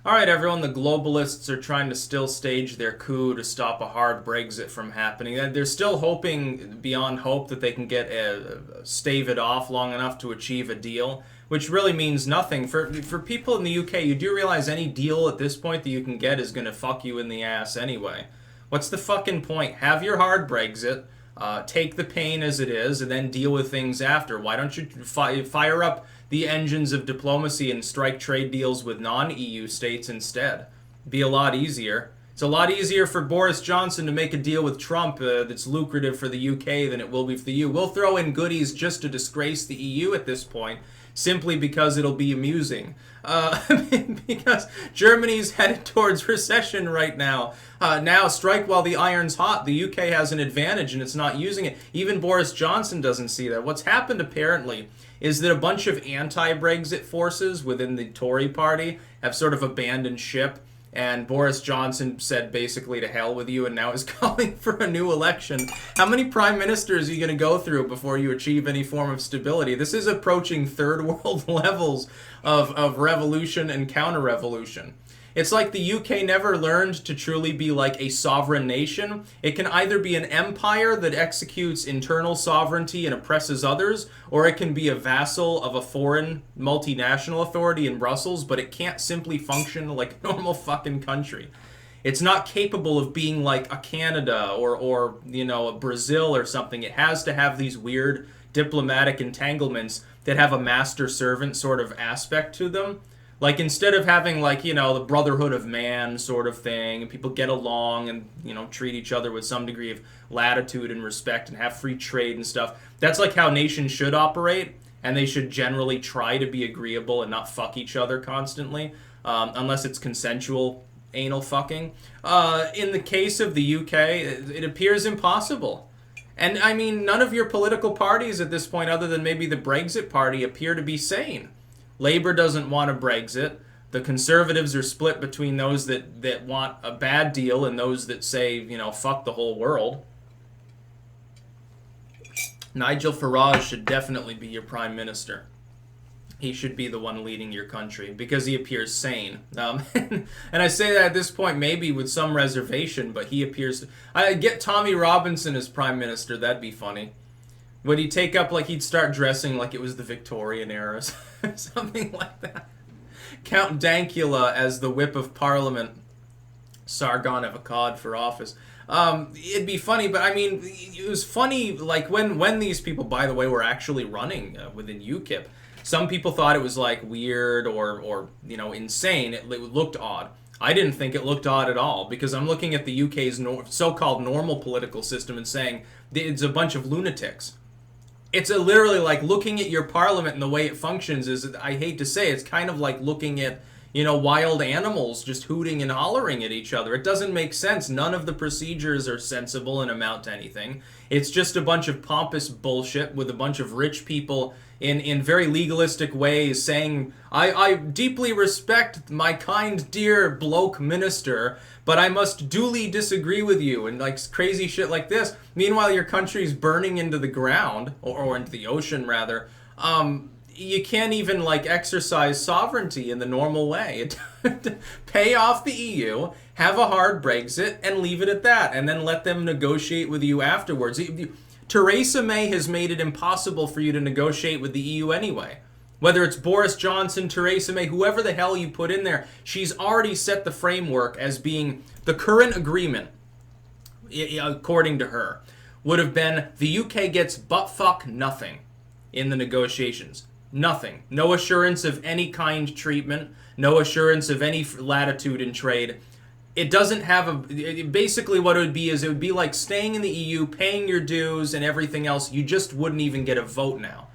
All right, everyone, the globalists are trying to still stage their coup to stop a hard Brexit from happening. They're still hoping beyond hope that they can stave it off long enough to achieve a deal, which really means nothing. For people in the UK, you do realize any deal at this point that you can get is going to fuck you in the ass anyway. What's the fucking point? Have your hard Brexit, take the pain as it is, and then deal with things after. Why don't you fire up the engines of diplomacy and strike trade deals with non-EU states instead? Be a lot easier. It's a lot easier for Boris Johnson to make a deal with Trump that's lucrative for the UK than it will be for the EU. We'll throw in goodies just to disgrace the EU at this point, simply because it'll be amusing. Because Germany's headed towards recession right now. Now, strike while the iron's hot. The UK has an advantage and it's not using it. Even Boris Johnson doesn't see that. What's happened apparently is that a bunch of anti-Brexit forces within the Tory party have sort of abandoned ship, and Boris Johnson said basically to hell with you and now is calling for a new election. How many prime ministers are you going to go through before you achieve any form of stability? This is approaching third world levels of revolution and counter-revolution. It's like the UK never learned to truly be like a sovereign nation. It can either be an empire that executes internal sovereignty and oppresses others, or it can be a vassal of a foreign multinational authority in Brussels, but it can't simply function like a normal fucking country. It's not capable of being like a Canada or a Brazil or something. It has to have these weird diplomatic entanglements that have a master-servant sort of aspect to them. Like, instead of having, the brotherhood of man sort of thing, and people get along and, treat each other with some degree of latitude and respect and have free trade and stuff, that's like how nations should operate, and they should generally try to be agreeable and not fuck each other constantly, unless it's consensual anal fucking. In the case of the UK, it appears impossible. And, I mean, none of your political parties at this point, other than maybe the Brexit party, appear to be sane. Labour doesn't want a Brexit. The Conservatives are split between those that want a bad deal and those that say, fuck the whole world. Nigel Farage should definitely be your prime minister. He should be the one leading your country because he appears sane. And I say that at this point maybe with some reservation, but he appears... I'd get Tommy Robinson as prime minister. That'd be funny. Would he take up, he'd start dressing like it was the Victorian era or something like that. Count Dankula as the whip of parliament. Sargon of Akkad for office. It'd be funny, but I mean, it was funny, when these people, by the way, were actually running within UKIP. Some people thought it was, weird or insane. It looked odd. I didn't think it looked odd at all, because I'm looking at the UK's so-called normal political system and saying it's a bunch of lunatics. It's literally like looking at your parliament and the way it functions is, I hate to say, it's kind of like looking at, wild animals just hooting and hollering at each other. It doesn't make sense. None of the procedures are sensible and amount to anything. It's just a bunch of pompous bullshit with a bunch of rich people in very legalistic ways saying, I deeply respect my kind dear bloke minister, but I must duly disagree with you, and crazy shit like this. Meanwhile, your country's burning into the ground, or into the ocean rather. You can't even exercise sovereignty in the normal way. Pay off the EU, have a hard Brexit, and leave it at that, and then let them negotiate with you afterwards. Theresa May has made it impossible for you to negotiate with the EU anyway. Whether it's Boris Johnson, Theresa May, whoever the hell you put in there, she's already set the framework as being the current agreement, according to her, would have been the UK gets butt-fuck nothing in the negotiations. Nothing. No assurance of any kind treatment. No assurance of any latitude in trade. It doesn't have basically what it would be is it would be like staying in the EU, paying your dues and everything else. You just wouldn't even get a vote now.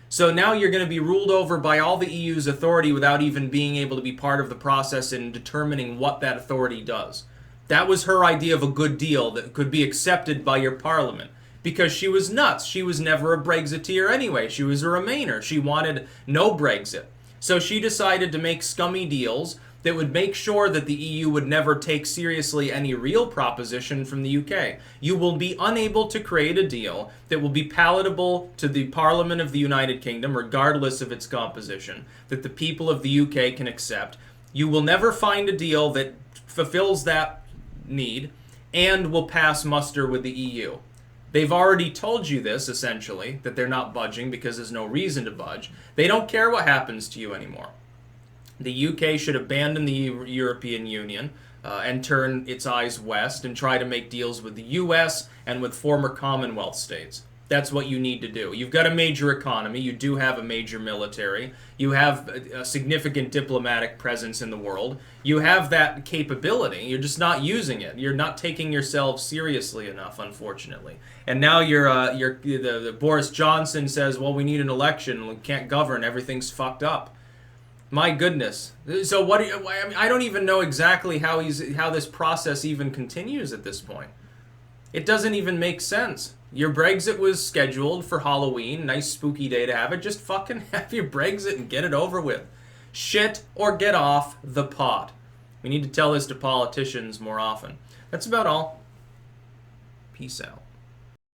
So now you're going to be ruled over by all the EU's authority without even being able to be part of the process in determining what that authority does. That was her idea of a good deal that could be accepted by your parliament. Because she was nuts. She was never a Brexiteer anyway. She was a Remainer. She wanted no Brexit. So she decided to make scummy deals that would make sure that the EU would never take seriously any real proposition from the UK. You will be unable to create a deal that will be palatable to the Parliament of the United Kingdom, regardless of its composition, that the people of the UK can accept. You will never find a deal that fulfills that need and will pass muster with the EU. They've already told you this, essentially, that they're not budging because there's no reason to budge. They don't care what happens to you anymore. The UK should abandon the European Union and turn its eyes west and try to make deals with the US and with former Commonwealth states. That's what you need to do. You've got a major economy. You do have a major military. You have a significant diplomatic presence in the world. You have that capability. You're just not using it. You're not taking yourself seriously enough, unfortunately. And now the Boris Johnson says, well, we need an election. We can't govern. Everything's fucked up. My goodness. So what? I don't even know exactly how this process even continues at this point. It doesn't even make sense. Your Brexit was scheduled for Halloween. Nice spooky day to have it. Just fucking have your Brexit and get it over with. Shit or get off the pot. We need to tell this to politicians more often. That's about all. Peace out.